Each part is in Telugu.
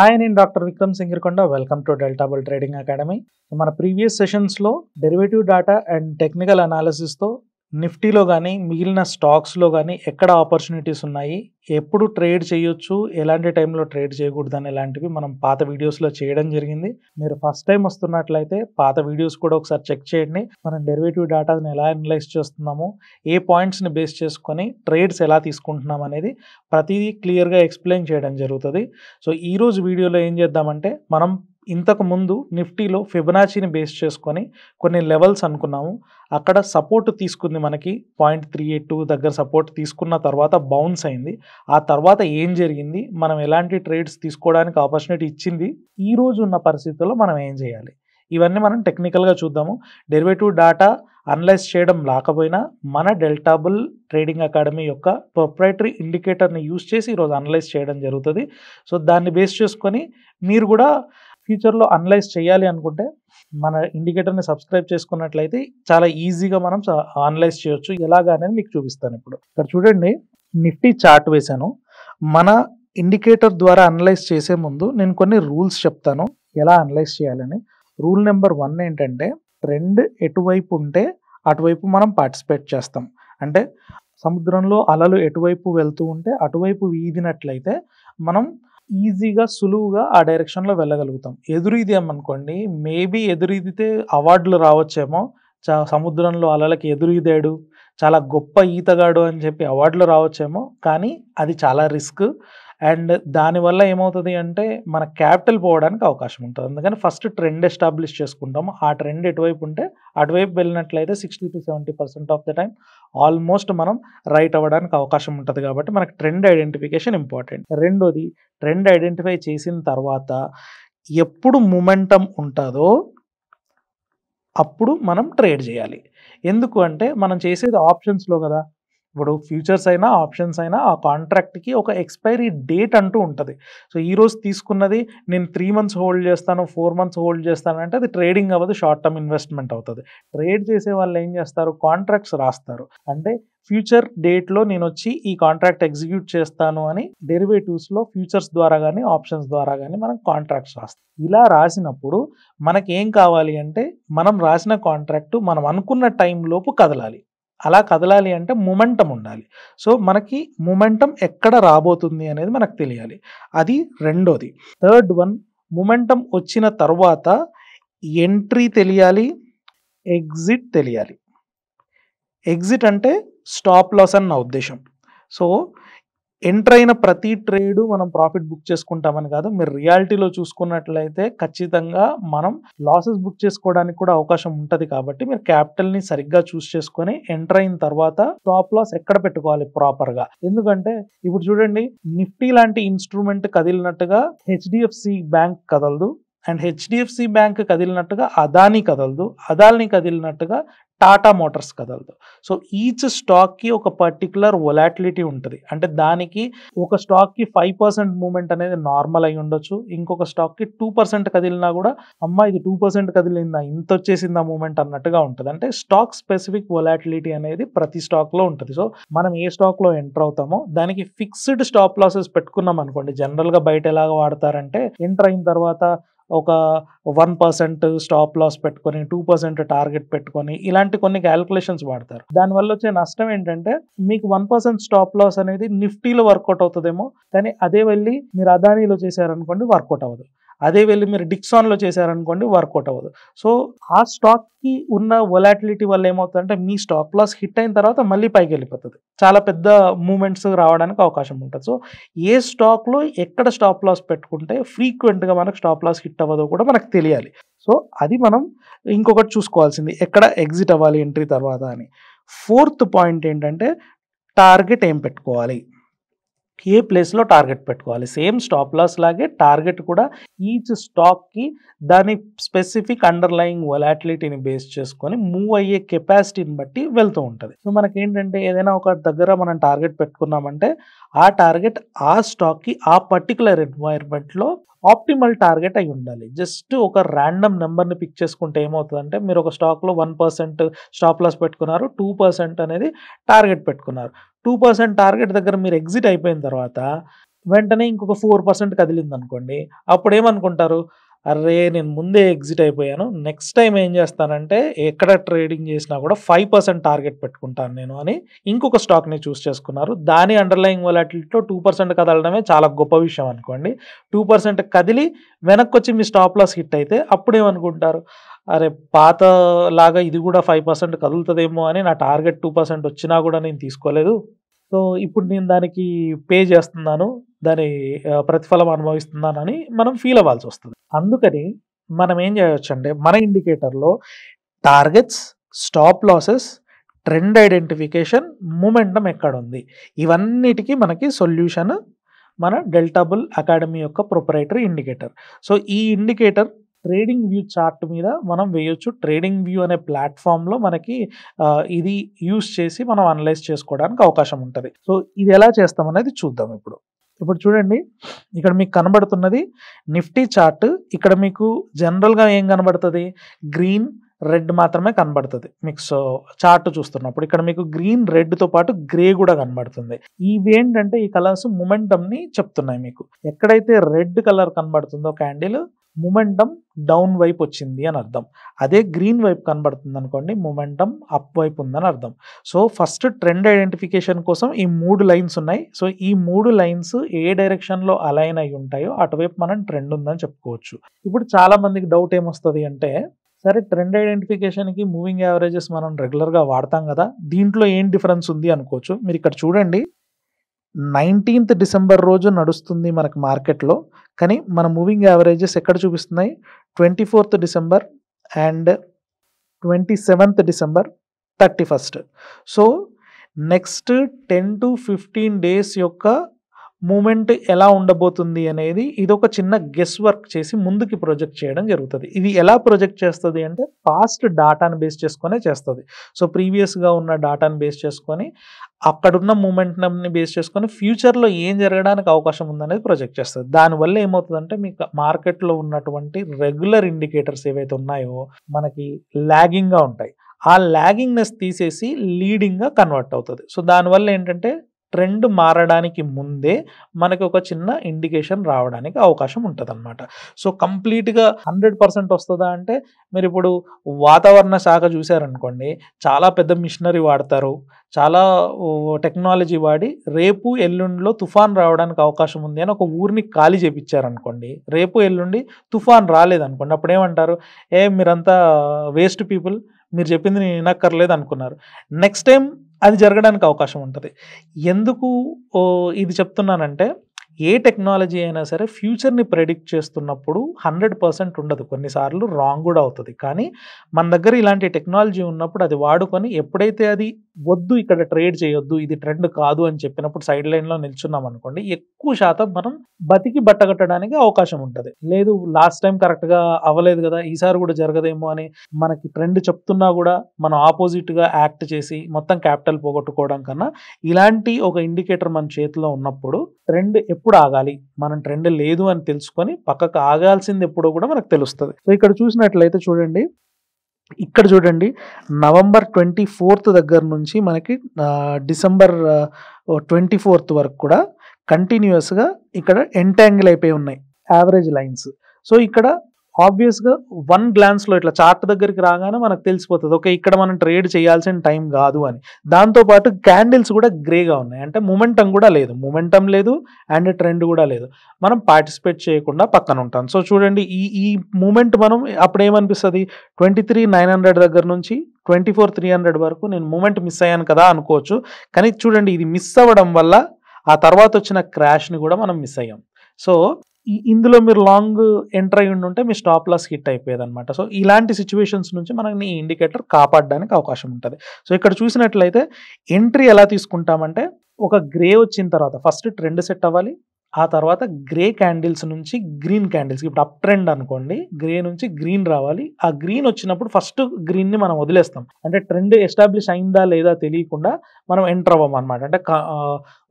హాయ్, నేను doctor Vikram Singirkonda. Welcome to Delta Bull trading academy. మన ప్రీవియస్ సెషన్స్లో డెరివేటివ్ డేటా అండ్ టెక్నికల్ అనాలిసిస్తో నిఫ్టీలో కానీ మిగిలిన స్టాక్స్లో కానీ ఎక్కడ ఆపర్చునిటీస్ ఉన్నాయి, ఎప్పుడు ట్రేడ్ చేయొచ్చు, ఎలాంటి టైంలో ట్రేడ్ చేయకూడదు అని ఇలాంటివి మనం పాత వీడియోస్లో చేయడం జరిగింది. మీరు ఫస్ట్ టైం వస్తున్నట్లయితే పాత వీడియోస్ కూడా ఒకసారి చెక్ చేయండి. మనం డెరివేటివ్ డేటాని ఎలా అనలైజ్ చేస్తున్నాము, ఏ పాయింట్స్ని బేస్ చేసుకొని ట్రేడ్స్ ఎలా తీసుకుంటున్నాం అనేది ప్రతిదీ క్లియర్గా ఎక్స్ప్లెయిన్ చేయడం జరుగుతుంది. సో ఈరోజు వీడియోలో ఏం చేద్దామంటే, మనం ఇంతకు ముందు నిఫ్టీలో ఫిబొనాచీని బేస్ చేసుకొని కొన్ని లెవెల్స్ అనుకున్నాము. అక్కడ సపోర్ట్ తీసుకుంది, మనకి 0.382 దగ్గర సపోర్ట్ తీసుకున్న తర్వాత బౌన్స్ అయింది. ఆ తర్వాత ఏం జరిగింది, మనం ఎలాంటి ట్రేడ్స్ తీసుకోవడానికి ఆపర్చునిటీ ఇచ్చింది, ఈ రోజు ఉన్న పరిస్థితుల్లో మనం ఏం చేయాలి, ఇవన్నీ మనం టెక్నికల్గా చూద్దాము. డెరివేటివ్ డేటా అనలైజ్ చేయడం రాకపోయినా మన డెల్టా బుల్ ట్రేడింగ్ అకాడమీ యొక్క ప్రొప్రైటరీ ఇండికేటర్ని యూజ్ చేసి ఈరోజు అనలైజ్ చేయడం జరుగుతుంది. సో దాన్ని బేస్ చేసుకొని మీరు కూడా ఫ్యూచర్లో అనలైజ్ చేయాలి అనుకుంటే మన ఇండికేటర్ని సబ్స్క్రైబ్ చేసుకున్నట్లయితే చాలా ఈజీగా మనం అనలైజ్ చేయొచ్చు. ఎలాగా అనేది మీకు చూపిస్తాను. ఇప్పుడు ఇక్కడ చూడండి, నిఫ్టీ చార్ట్ వేశాను. మన ఇండికేటర్ ద్వారా అనలైజ్ చేసే ముందు నేను కొన్ని రూల్స్ చెప్తాను ఎలా అనలైజ్ చేయాలని. రూల్ నెంబర్ 1 ఏంటంటే, ట్రెండ్ ఎటువైపు ఉంటే అటువైపు మనం పార్టిసిపేట్ చేస్తాం. అంటే సముద్రంలో అలలు ఎటువైపు వెళ్తూ ఉంటే అటువైపు ఈదినట్లయితే మనం ఈజీగా సులువుగా ఆ డైరెక్షన్లో వెళ్ళగలుగుతాం. ఎదురీదామనుకోండి, మేబీ ఎదురీదితే అవార్డులు రావచ్చేమో. సముద్రంలో అలలకి ఎదురీదాడు, చాలా గొప్ప ఈతగాడు అని చెప్పి అవార్డులు రావచ్చేమో, కానీ అది చాలా రిస్క్. అండ్ దానివల్ల ఏమవుతుంది అంటే మన క్యాపిటల్ పోవడానికి అవకాశం ఉంటుంది. అందుకని ఫస్ట్ ట్రెండ్ ఎస్టాబ్లిష్ చేసుకుంటాము. ఆ ట్రెండ్ ఎటువైపు ఉంటే అటువైపు వెళ్ళినట్లయితే 60-70% ఆఫ్ ద టైం ఆల్మోస్ట్ మనం రైట్ అవ్వడానికి అవకాశం ఉంటుంది. కాబట్టి మనకు ట్రెండ్ ఐడెంటిఫికేషన్ ఇంపార్టెంట్. రెండోది, ట్రెండ్ ఐడెంటిఫై చేసిన తర్వాత ఎప్పుడు మొమెంటం ఉంటుందో అప్పుడు మనం ట్రేడ్ చేయాలి. ఎందుకు అంటే మనం చేసేది ఆప్షన్స్లో కదా. ఇప్పుడు ఫ్యూచర్స్ అయినా ఆప్షన్స్ అయినా ఆ కాంట్రాక్ట్కి ఒక ఎక్స్పైరీ డేట్ అంటూ ఉంటుంది. సో ఈరోజు తీసుకున్నది నేను 3 months హోల్డ్ చేస్తాను, 4 months హోల్డ్ చేస్తాను అంటే అది ట్రేడింగ్ అవ్వదు, షార్ట్ టర్మ్ ఇన్వెస్ట్మెంట్ అవుతుంది. ట్రేడ్ చేసే వాళ్ళు ఏం చేస్తారు, కాంట్రాక్ట్స్ రాస్తారు. అంటే ఫ్యూచర్ డేట్లో నేను వచ్చి ఈ కాంట్రాక్ట్ ఎగ్జిక్యూట్ చేస్తాను అని డెరివేటివ్స్లో ఫ్యూచర్స్ ద్వారా కానీ ఆప్షన్స్ ద్వారా కానీ మనం కాంట్రాక్ట్స్ రాస్తాం. ఇలా రాసినప్పుడు మనకి ఏం కావాలి అంటే, మనం రాసిన కాంట్రాక్ట్ మనం అనుకున్న టైంలోపు కదలాలి. అలా కదలాలి అంటే మొమెంటం ఉండాలి. సో మనకి మొమెంటం ఎక్కడ రాబోతుంది అనేది మనకు తెలియాలి. అది రెండోది. థర్డ్ వన్, మొమెంటం వచ్చిన తర్వాత ఎంట్రీ తెలియాలి, ఎగ్జిట్ తెలియాలి. ఎగ్జిట్ అంటే స్టాప్ లాస్ అని నా ఉద్దేశం. సో ఎంటర్ అయిన ప్రతి ట్రేడు మనం ప్రాఫిట్ బుక్ చేసుకుంటామని కాదు. మీరు రియాలిటీలో చూసుకున్నట్లయితే ఖచ్చితంగా మనం లాసెస్ బుక్ చేసుకోవడానికి కూడా అవకాశం ఉంటుంది. కాబట్టి మీరు క్యాపిటల్ని సరిగ్గా చూస్ చేసుకొని ఎంటర్ అయిన తర్వాత స్టాప్ లాస్ ఎక్కడ పెట్టుకోవాలి ప్రాపర్గా. ఎందుకంటే ఇప్పుడు చూడండి, నిఫ్టీ లాంటి ఇన్స్ట్రుమెంట్ కదిలినట్టుగా హెచ్డిఎఫ్సి బ్యాంక్ కదలదు, అండ్ హెచ్డిఎఫ్సి బ్యాంక్ కదిలినట్టుగా అదానీ కదలదు, అదానీ కదిలినట్టుగా టాటా మోటార్స్ కదలదు. సో ఈచ్ స్టాక్కి ఒక పర్టికులర్ వొలాటిలిటీ ఉంటుంది. అంటే దానికి ఒక స్టాక్కి 5% మూమెంట్ అనేది నార్మల్ అయి ఉండొచ్చు, ఇంకొక స్టాక్కి 2% కదిలినా కూడా అమ్మ ఇది 2% కదిలిందా, ఇంత వచ్చేసిందా మూమెంట్ అన్నట్టుగా ఉంటుంది. అంటే స్టాక్ స్పెసిఫిక్ వొలాటిలిటీ అనేది ప్రతి స్టాక్లో ఉంటుంది. సో మనం ఏ స్టాక్లో ఎంటర్ అవుతామో దానికి ఫిక్స్డ్ స్టాప్ లాసెస్ పెట్టుకున్నాం అనుకోండి. జనరల్గా బయట ఎలాగ వాడతారంటే, ఎంటర్ అయిన తర్వాత ఒక 1% స్టాప్ లాస్ పెట్టుకొని 2% టార్గెట్ పెట్టుకొని ఇలాంటి కొన్ని క్యాలిక్యులేషన్స్ వాడతారు. దానివల్ల వచ్చే నష్టం ఏంటంటే, మీకు 1% స్టాప్ లాస్ అనేది నిఫ్టీలో వర్కౌట్ అవుతుందేమో, కానీ అదే వెళ్ళి మీరు అదానీలో చేశారనుకోండి వర్కౌట్ అవ్వదు. అదే వెళ్ళి మీరు డిక్సాన్లో చేశారనుకోండి వర్కౌట్ అవ్వదు. సో ఆ స్టాక్కి ఉన్న వొలాటిలిటీ వల్ల ఏమవుతుందంటే, మీ స్టాప్ లాస్ హిట్ అయిన తర్వాత మళ్ళీ పైకి వెళ్ళిపోతుంది. చాలా పెద్ద మూమెంట్స్ రావడానికి అవకాశం ఉంటుంది. సో ఏ స్టాక్లో ఎక్కడ స్టాప్ లాస్ పెట్టుకుంటే ఫ్రీక్వెంట్గా మనకు స్టాప్ లాస్ హిట్ అవ్వదో కూడా మనకు తెలియాలి. సో అది మనం ఇంకొకటి చూసుకోవాల్సింది, ఎక్కడ ఎగ్జిట్ అవ్వాలి ఎంట్రీ తర్వాత అని. ఫోర్త్ పాయింట్ ఏంటంటే, టార్గెట్ ఏం పెట్టుకోవాలి, ఏ ప్లేస్లో టార్గెట్ పెట్టుకోవాలి. సేమ్ స్టాప్ లాస్ లాగే టార్గెట్ కూడా ఈచ్ స్టాక్కి దాని స్పెసిఫిక్ అండర్లయింగ్ వొలాటిలిటీని బేస్ చేసుకొని మూవ్ అయ్యే కెపాసిటీని బట్టి వెళ్తూ ఉంటుంది. సో మనకేంటంటే, ఏదైనా ఒక దగ్గర మనం టార్గెట్ పెట్టుకున్నామంటే ఆ టార్గెట్ ఆ స్టాక్కి ఆ పర్టికులర్ ఎన్వైర్మెంట్లో ఆప్టిమల్ టార్గెట్ అయి ఉండాలి. జస్ట్ ఒక ర్యాండమ్ నెంబర్ని పిక్ చేసుకుంటే ఏమవుతుందంటే, మీరు ఒక స్టాక్లో 1% స్టాప్ లాస్ పెట్టుకున్నారు, 2% అనేది టార్గెట్ పెట్టుకున్నారు. 2% టార్గెట్ దగ్గర మీరు ఎగ్జిట్ అయిపోయిన తర్వాత వెంటనే ఇంకొక 4% కదిలిందనుకోండి. అప్పుడేమనుకుంటారు, అర్రే! నేను ముందే ఎగ్జిట్ అయిపోయాను. నెక్స్ట్ టైమ్ ఏం చేస్తానంటే ఎక్కడ ట్రేడింగ్ చేసినా కూడా 5% టార్గెట్ పెట్టుకుంటాను నేను అని ఇంకొక స్టాక్‌ని చూస్ చేసుకున్నారు. దాని అండర్‌లయింగ్ వొలటిలిటీలో 2% కదలడమే చాలా గొప్ప విషయం అనుకోండి. 2% కదిలి వెనక్కొచ్చి మీ స్టాప్ లాస్ హిట్ అయితే అప్పుడేమనుకుంటారు, అరే! పాతలాగా ఇది కూడా 5% కదులుతదేమో అని నా టార్గెట్ 2% వచ్చినా కూడా నేను తీసుకోలేదు. సో, ఇప్పుడు నేను దానికి పే చేస్తున్నాను. దాని ప్రతిఫలం అనుభవిస్తున్నానని మనం ఫీల్ అవ్వాల్సొస్తది. అందుకని మనం ఏం చేయొచ్చంటే మన ఇండికేటర్‌లో targets, stop losses, trend identification, momentum ఎక్కడుంది? ఇవన్నిటికి మనకి సొల్యూషన్ మన డెల్టా బుల్ అకాడమీ యొక్క ప్రొప్రైటరీ ఇండికేటర్. సో, ఈ ఇండికేటర్ ట్రేడింగ్ వ్యూ చార్ట్ మీద మనం వేయొచ్చు. ట్రేడింగ్ వ్యూ అనే ప్లాట్‌ఫార్మ్‌లో మనకి ఇది యూజ్ చేసి మనం అనలైజ్ చేసుకోవడానికి అవకాశం ఉంటది. సో, ఇది ఎలా చేస్తామనేది చూద్దాం ఇప్పుడు. ఇప్పుడు చూడండి, ఇక్కడ మీకు కనబడుతున్నది నిఫ్టీ చార్ట్. ఇక్కడ మీకు జనరల్‌గా ఏం కనబడతది? గ్రీన్, రెడ్ మాత్రమే కనబడతది. మీకు చార్ట్ చూస్తున్నప్పుడు. ఇక్కడ మీకు గ్రీన్, రెడ్‌తో పాటు గ్రే కూడా కనబడుతుంది. ఇవేంటంటే ఈ కలర్స్ మొమెంటమ్‌ని చెప్తున్నాయి మీకు. ఎక్కడైతే రెడ్ కలర్ కనబడుతుందో క్యాండిల్ మొమెంటమ్ డౌన్ వైపు వచ్చింది అని అర్థం. అదే గ్రీన్ వైపు కనబడుతుందనుకోండి మొమెంటమ్ అప్ వైపు ఉందని అర్థం. సో, ఫస్ట్ ట్రెండ్ ఐడెంటిఫికేషన్ కోసం ఈ 3 లైన్స్ ఉన్నాయి. సో, ఈ 3 లైన్స్ ఏ డైరెక్షన్‌లో అలైన్ అయ్యి ఉంటాయో అటువైపు మనం ట్రెండ్ ఉందని చెప్పుకోవచ్చు. ఇప్పుడు చాలా మందికి డౌట్ ఏమొస్తది అంటే, సరే ట్రెండ్ ఐడెంటిఫికేషన్‌కి మూవింగ్ యావరేజెస్ మనం రెగ్యులర్‌గా వాడతాం కదా! దీంట్లో ఏం డిఫరెన్స్ ఉంది అనుకోవచ్చు. మీరు ఇక్కడ చూడండి, 19థ్ డిసెంబర్ రోజు నడుస్తుంది మనకి మార్కెట్‌లో. కానీ మన మూవింగ్ యావరేజెస్ ఎక్కడ చూపిస్తున్నాయి? 24థ్ డిసెంబర్ అండ్ 27థ్ December, 31st. So, next 10-15 days యొక్క మూవ్‌మెంట్ ఎలా ఉండబోతుంది అనేది ఇదొక చిన్న గెస్ వర్క్ చేసి ముందుకి ప్రొజెక్ట్ చేయడం జరుగుతది. ఇది ఎలా ప్రొజెక్ట్ చేస్తది అంటే పాస్ట్ డాటాను బేస్ చేసుకొనే చేస్తది. సో, ప్రీవియస్‌గా ఉన్న డాటాను బేస్ చేసుకొని అక్కడున్న మొమెంటమ్‌ని బేస్ చేసుకొని ఫ్యూచర్‌లో ఏం జరగడానికి అవకాశం ఉందనేది ప్రొజెక్ట్ చేస్తది. దానివల్ల ఏమవుతదంటే మీకు మార్కెట్‌లో ఉన్నటువంటి రెగ్యులర్ ఇండికేటర్స్ ఏవైతే ఉన్నాయో మనకి లాగింగ్‌గా ఉంటాయి. ఆ లాగింగ్‌నెస్ తీసేసి లీడింగ్‌గా కన్వర్ట్ అవుతది. సో, దానివల్ల ఏంటంటే ట్రెండ్ మారడానికి ముందే మనకి ఒక చిన్న ఇండికేషన్ రావడానికి అవకాశం ఉంటదనమాట. సో, కంప్లీట్‌గా 100% వస్తదా అంటే మీరిప్పుడు వాతావరణ శాఖ చూసారనుకోండి, చాలా పెద్ద మిషనరీ వాడతారు. చాలా టెక్నాలజీ వాడి రేపు, ఎల్లుండిలో తుఫాన్ రావడానికి అవకాశం ఉంది అని ఒక ఊరిని ఖాళీ చేపిచ్చారనుకోండి. రేపు, ఎల్లుండి తుఫాన్ రాలేదనుకోండి. అప్పుడేమంటారు? మీరంతా వేస్ట్ పీపుల్. మీరు చెప్పింది నేను వినక్కర్లేదు అనుకున్నారు. నెక్స్ట్ టైమ్ అది జరగడానికి అవకాశం ఉంటది. ఎందుకు ఇది చెప్తున్నానంటే ఏ టెక్నాలజీ అయినా సరే ఫ్యూచర్‌ని ప్రెడిక్ట్ చేస్తున్నప్పుడు 100% ఉండదు. కొన్నిసార్లు రాంగ్ కూడా అవుతది. కానీ మన దగ్గర ఇలాంటి టెక్నాలజీ ఉన్నప్పుడు అది వాడుకొని ఎప్పుడైతే అది వద్దు ఇక్కడ ట్రేడ్ చేయొద్దు, ఇది ట్రెండ్ కాదు అని చెప్పినప్పుడు సైడ్ లైన్‌లో నిల్చున్నామనుకోండి, ఎక్కువ శాతం మనం బతికి బట్టగట్టడానికి అవకాశం ఉంటది. లేదు లాస్ట్ టైమ్ కరెక్ట్‌గా అవ్వలేదు కదా! ఈసారి కూడా జరగదేమో అని మనకి ట్రెండ్ చెప్తున్నా కూడా మనం ఆపోజిట్‌గా యాక్ట్ చేసి మొత్తం క్యాపిటల్ పోగొట్టుకోవడం కన్నా ఇలాంటి ఒక ఇండికేటర్ మన చేతిలో ఉన్నప్పుడు ట్రెండ్ ఎప్పుడు ఆగాలి, మనం ట్రెండ్ లేదు అని తెలుసుకొని పక్కకు ఆగాల్సింది ఎప్పుడో కూడా మనకు తెలుస్తది. సో, ఇక్కడ చూసినట్లయితే చూడండి, ఇక్కడ చూడండి నవంబర్ 24th దగ్గర నుంచి మనకి డిసెంబర్ 24th వరకు కూడా కంటిన్యూయస్‌గా ఇక్కడ ఎంటాంగిల్ అయిపోయి ఉన్నాయి యావరేజ్ లైన్స్. సో, ఇక్కడ ఆబ్వియస్‌గా వన్ గ్లాన్స్‌లో ఇట్లా చార్ట్ దగ్గరికి రాగానే మనకు తెలిసిపోతది. ఓకే, ఇక్కడ మనం ట్రేడ్ చేయాల్సిన టైం గాదు అని. దాంతో పాటు క్యాండిల్స్ కూడా గ్రేగా ఉన్నాయి. అంటే మొమెంటమ్ కూడా లేదు. మొమెంటమ్ లేదు అండ్ ట్రెండ్ కూడా లేదు. మనం పార్టిసిపేట్ చేయకుండా పక్కన ఉంటాం. సో, చూడండి ఈ మూవ్‌మెంట్ మనం అప్పుడేమనిపిస్తది 23,900 దగ్గర నుంచి 24,300 వరకు నేను మూవ్‌మెంట్ మిస్ అయ్యాను కదా అనుకోవచ్చు. కానీ చూడండి ఇది మిస్ అవ్వడం వల్ల ఆ తర్వాత వచ్చిన క్రాష్‌ని కూడా మనం మిస్ అయ్యాం. సో, ఇందులో మీరు లాంగ్ ఎంటర్ అయ్యి ఉండుంటే మీ స్టాప్ లాస్ హిట్ అయిపోయేదనమాట. సో, ఇలాంటి సిట్యుయేషన్స్ నుంచి మనల్ని ఈ ఇండికేటర్ కాపాడడానికి అవకాశం ఉంటది. సో, ఇక్కడ చూసినట్లయితే ఎంట్రీ ఎలా తీసుకుంటామంటే ఒక గ్రే వచ్చిన తర్వాత ఫస్ట్ ట్రెండ్ సెట్ అవ్వాలి. ఆ తర్వాత గ్రే క్యాండిల్స్ నుంచి గ్రీన్ క్యాండిల్స్, ఇప్పుడు అప్ ట్రెండ్ అనుకోండి, గ్రే నుంచి గ్రీన్ రావాలి. ఆ గ్రీన్ వచ్చినప్పుడు ఫస్ట్ గ్రీన్‌ని మనం వదిలేస్తాం. అంటే ట్రెండ్ ఎస్టాబ్లిష్ అయిందా లేదా తెలియకుండా మనం ఎంటర్ అవ్వమనమాట. అంటే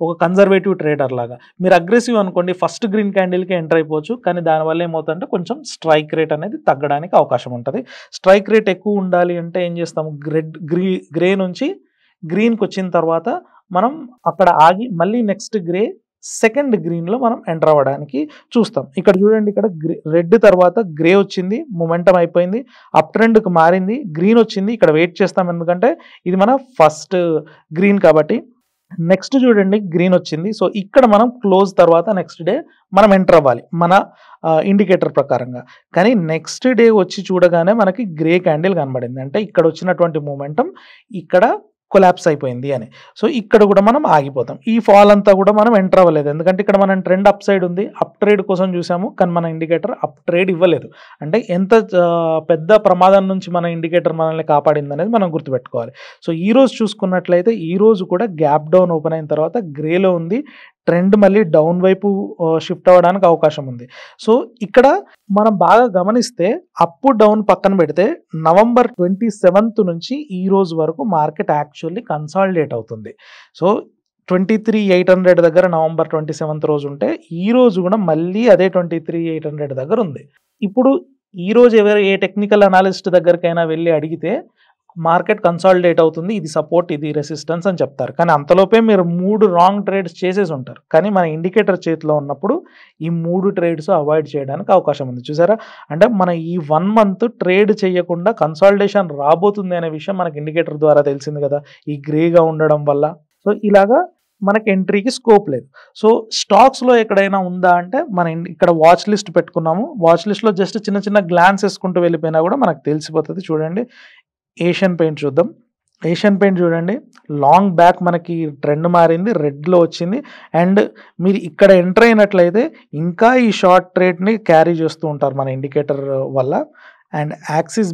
ఒక కన్జర్వేటివ్ ట్రేడర్ లాగా. మీరు అగ్రెసివ్ అనుకోండి ఫస్ట్ గ్రీన్ క్యాండిల్‌కే ఎంటర్ అయిపోవచ్చు. కానీ దానివల్ల ఏమవుతుందంటే కొంచెం స్ట్రైక్ రేట్ అనేది తగ్గడానికి అవకాశం ఉంటది. స్ట్రైక్ రేట్ ఎక్కువ ఉండాలి అంటే ఏం చేస్తాము? గ్రే నుంచి గ్రీన్‌కి వచ్చిన తర్వాత మనం అక్కడ ఆగి మళ్ళీ నెక్స్ట్ గ్రే సెకండ్ గ్రీన్లో మనం ఎంటర్ అవ్వడానికి చూస్తాం. ఇక్కడ చూడండి, ఇక్కడ రెడ్ తర్వాత గ్రే వచ్చింది, మొమెంటం అయిపోయింది, అప్ ట్రెండ్కి మారింది, గ్రీన్ వచ్చింది. ఇక్కడ వెయిట్ చేస్తాం ఎందుకంటే ఇది మన ఫస్ట్ గ్రీన్ కాబట్టి. నెక్స్ట్ చూడండి గ్రీన్ వచ్చింది. సో ఇక్కడ మనం క్లోజ్ తర్వాత నెక్స్ట్ డే మనం ఎంటర్ అవ్వాలి మన ఇండికేటర్ ప్రకారంగా. కానీ నెక్స్ట్ డే వచ్చి చూడగానే మనకి గ్రే క్యాండిల్ కనబడింది, అంటే ఇక్కడ వచ్చినటువంటి మూమెంటం ఇక్కడ కొలాప్స్ అయిపోయింది అని. సో ఇక్కడ కూడా మనం ఆగిపోతాం. ఈ ఫాల్ అంతా కూడా మనం ఎంటర్ అవ్వలేదు, ఎందుకంటే ఇక్కడ మనం ట్రెండ్ అప్ సైడ్ ఉంది, అప్ ట్రేడ్ కోసం చూసాము, కానీ మన ఇండికేటర్ అప్ ట్రేడ్ ఇవ్వలేదు. అంటే ఎంత పెద్ద ప్రమాదం నుంచి మన ఇండికేటర్ మనల్ని కాపాడింది అనేది మనం గుర్తుపెట్టుకోవాలి. సో ఈ రోజు చూసుకున్నట్లయితే ఈ రోజు కూడా గ్యాప్ డౌన్ ఓపెన్ అయిన తర్వాత గ్రేలో ఉంది, ట్రెండ్ మళ్ళీ డౌన్ వైపు షిఫ్ట్ అవ్వడానికి అవకాశం ఉంది. సో ఇక్కడ మనం బాగా గమనిస్తే అప్ డౌన్ పక్కన పెడితే నవంబర్ 27 నుంచి ఈ రోజు వరకు మార్కెట్ యాక్చువల్లీ కన్సాలిడేట్ అవుతుంది. సో 23,800 దగ్గర నవంబర్ 27 రోజు ఉంటే ఈ రోజు కూడా మళ్ళీ అదే 23,800 దగ్గర ఉంది. ఇప్పుడు ఈ రోజు ఏ టెక్నికల్ అనాలిస్ట్ దగ్గరికైనా వెళ్ళి అడిగితే మార్కెట్ కన్సాలిడేట్ అవుతుంది, ఇది సపోర్ట్, ఇది రెసిస్టెన్స్ అని చెప్తారు. కానీ అంతలోపే మీరు 3 రాంగ్ ట్రేడ్స్ చేసేసి ఉంటారు. కానీ మన ఇండికేటర్ చేతిలో ఉన్నప్పుడు ఈ 3 ట్రేడ్స్ అవాయిడ్ చేయడానికి అవకాశం ఉంది. చూసారా, అంటే మన ఈ 1 మంత్ ట్రేడ్ చేయకుండా కన్సాలిడేషన్ రాబోతుంది అనే విషయం మనకి ఇండికేటర్ ద్వారా తెలిసింది కదా, ఈ గ్రేగా ఉండడం వల్ల. సో ఇలాగా మనకి ఎంట్రీకి స్కోప్ లేదు. సో స్టాక్స్లో ఎక్కడైనా ఉందా అంటే మనం ఇక్కడ వాచ్ లిస్ట్ పెట్టుకున్నాము, వాచ్ లిస్ట్లో జస్ట్ చిన్న చిన్న గ్లాన్స్ వేసుకుంటూ వెళ్ళిపోయినా కూడా మనకు తెలిసిపోతుంది. చూడండి, ఏషియన్ పెయింట్ చూద్దాం. ఏషియన్ పెయింట్ చూడండి, లాంగ్ బ్యాక్ మనకి ట్రెండ్ మారింది, రెడ్లో వచ్చింది. అండ్ మీరు ఇక్కడ ఎంటర్ అయినట్లయితే ఇంకా ఈ షార్ట్ ట్రేడ్ని క్యారీ చేస్తూ ఉంటారు మన ఇండికేటర్ వల్ల. అండ్ యాక్సిస్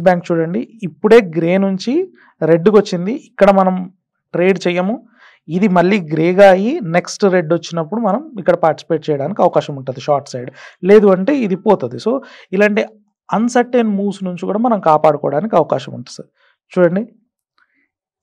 బ్యాంక్ చూడండి, ఇప్పుడే గ్రే నుంచి రెడ్కి వచ్చింది, ఇక్కడ మనం ట్రేడ్ చేయము, ఇది మళ్ళీ గ్రేగా అయ్యి నెక్స్ట్ రెడ్ వచ్చినప్పుడు మనం ఇక్కడ పార్టిసిపేట్ చేయడానికి అవకాశం ఉంటుంది షార్ట్ సైడ్, లేదు అంటే ఇది పోతుంది. సో ఇలాంటి అన్సర్టెన్ మూవ్స్ నుంచి కూడా మనం కాపాడుకోవడానికి అవకాశం ఉంటుంది సార్. చూడండి,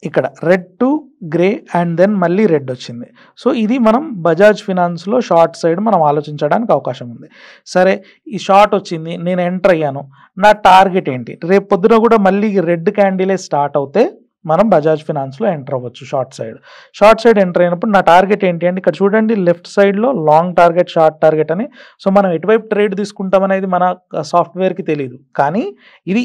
ఇక్కడ red to grey and then మళ్ళీ రెడ్ వచ్చింది. సో ఇది మనం బజాజ్ ఫినాన్స్లో షార్ట్ సైడ్ మనం ఆలోచించడానికి అవకాశం ఉంది. సరే, ఈ షార్ట్ వచ్చింది, నేను ఎంటర్ అయ్యాను, నా టార్గెట్ ఏంటి? రేపు పొద్దున కూడా మళ్ళీ రెడ్ క్యాండిలే స్టార్ట్ అవుతే మనం బజాజ్ ఫినాన్స్లో ఎంటర్ అవ్వచ్చు షార్ట్ సైడ్ ఎంటర్ అయినప్పుడు నా టార్గెట్ ఏంటి అంటే ఇక్కడ చూడండి, లెఫ్ట్ సైడ్లో లాంగ్ టార్గెట్, షార్ట్ టార్గెట్ అని. సో మనం ఎటువైపు ట్రేడ్ తీసుకుంటాం అనేది మన సాఫ్ట్వేర్కి తెలియదు, కానీ ఇది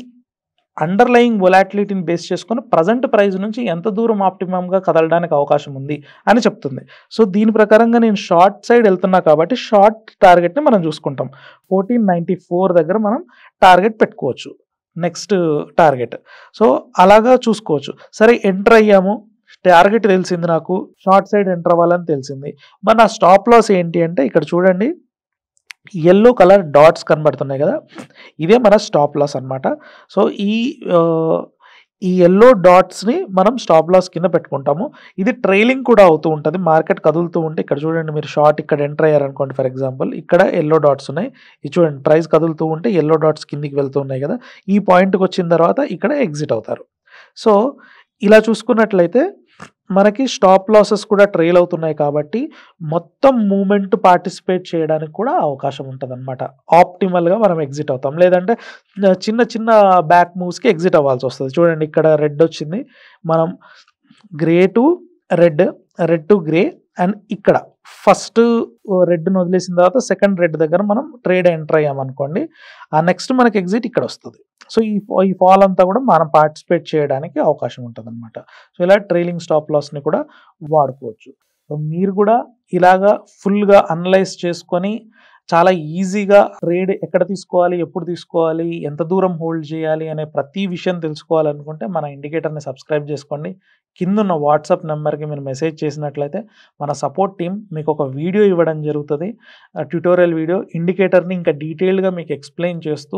అండర్లయింగ్ వొలాటిలిటీని బేస్ చేసుకొని ప్రజెంట్ ప్రైస్ నుంచి ఎంత దూరం ఆప్టిమమ్గా కదలడానికి అవకాశం ఉంది అని చెప్తుంది. సో దీని ప్రకారంగా నేను షార్ట్ సైడ్ వెళ్తున్నా కాబట్టి షార్ట్ టార్గెట్ని మనం చూసుకుంటాం. 1494 దగ్గర మనం టార్గెట్ పెట్టుకోవచ్చు, నెక్స్ట్ టార్గెట్. సో అలాగా చూసుకోవచ్చు. సరే, ఎంటర్ అయ్యాము, టార్గెట్ తెలిసింది, నాకు షార్ట్ సైడ్ ఎంటర్ అవ్వాలని తెలిసింది. మరి నా స్టాప్ లాస్ ఏంటి అంటే ఇక్కడ చూడండి, yellow కలర్ డాట్స్ కనబడుతున్నాయి కదా, ఇదే మన స్టాప్ లాస్ అనమాట. సో ఈ yellow డాట్స్ని మనం స్టాప్ లాస్ కింద పెట్టుకుంటాము. ఇది ట్రైలింగ్ కూడా అవుతూ ఉంటుంది, మార్కెట్ కదులుతూ ఉంటే. ఇక్కడ చూడండి, మీరు షార్ట్ ఇక్కడ ఎంటర్ అయ్యారనుకోండి, ఫర్ ఎగ్జాంపుల్ ఇక్కడ yellow డాట్స్ ఉన్నాయి, ఇది చూడండి, ప్రైస్ కదులుతూ ఉంటే yellow డాట్స్ కిందికి వెళ్తూ ఉన్నాయి కదా, ఈ పాయింట్కి వచ్చిన తర్వాత ఇక్కడ ఎగ్జిట్ అవుతారు. సో ఇలా చూసుకున్నట్లయితే మనకి స్టాప్ లాసెస్ కూడా ట్రైల్ అవుతున్నాయి కాబట్టి మొత్తం మూమెంట్ పార్టిసిపేట్ చేయడానికి కూడా అవకాశం ఉంటుంది అనమాట. ఆప్టిమల్గా మనం ఎగ్జిట్ అవుతాం, లేదంటే చిన్న చిన్న బ్యాక్ మూవ్స్కి ఎగ్జిట్ అవ్వాల్సి వస్తుంది. చూడండి, ఇక్కడ రెడ్ వచ్చింది, మనం grey to red, red to grey, and ఇక్కడ ఫస్ట్ రెడ్ని వదిలేసిన తర్వాత సెకండ్ రెడ్ దగ్గర మనం ట్రేడ్ ఎంటర్ అయ్యామనుకోండి, ఆ నెక్స్ట్ మనకి ఎగ్జిట్ ఇక్కడ వస్తుంది. సో ఈ ఫాల్ అంతా కూడా మనం పార్టిసిపేట్ చేయడానికి అవకాశం ఉంటుంది అనమాట. సో ఇలా ట్రైలింగ్ స్టాప్ లాస్ని కూడా వాడుకోవచ్చు. సో మీరు కూడా ఇలాగా ఫుల్గా అనలైజ్ చేసుకొని చాలా ఈజీగా ట్రేడ్ ఎక్కడ తీసుకోవాలి, ఎప్పుడు తీసుకోవాలి, ఎంత దూరం హోల్డ్ చేయాలి అనే ప్రతి విషయం తెలుసుకోవాలనుకుంటే మన ఇండికేటర్ని సబ్స్క్రైబ్ చేసుకోండి. కింద ఉన్న వాట్సాప్ నెంబర్కి మీరు మెసేజ్ చేసినట్లయితే మన సపోర్ట్ టీం మీకు ఒక వీడియో ఇవ్వడం జరుగుతుంది, ట్యుటోరియల్ వీడియో, ఇండికేటర్ని ఇంకా డీటెయిల్డ్గా మీకు ఎక్స్ప్లెయిన్ చేస్తూ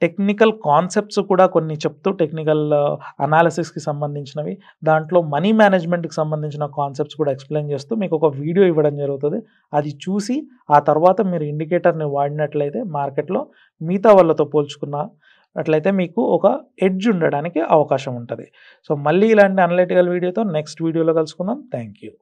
టెక్నికల్ కాన్సెప్ట్స్ కూడా కొన్ని చెప్తూ, టెక్నికల్ అనాలిసిస్కి సంబంధించినవి, దాంట్లో మనీ మేనేజ్మెంట్కి సంబంధించిన కాన్సెప్ట్స్ కూడా ఎక్స్ప్లెయిన్ చేస్తూ మీకు ఒక వీడియో ఇవ్వడం జరుగుతుంది. అది చూసి ఆ తర్వాత మీరు ఇండికేటర్ని వాడినట్లయితే మార్కెట్లో మిగతా వాళ్ళతో పోల్చుకున్నట్లయితే మీకు ఒక ఎడ్జ్ ఉండడానికి అవకాశం ఉంటుంది. సో మళ్ళీ ఇలాంటి అనలిటికల్ వీడియోతో నెక్స్ట్ వీడియోలో కలుసుకుందాం. Thank you.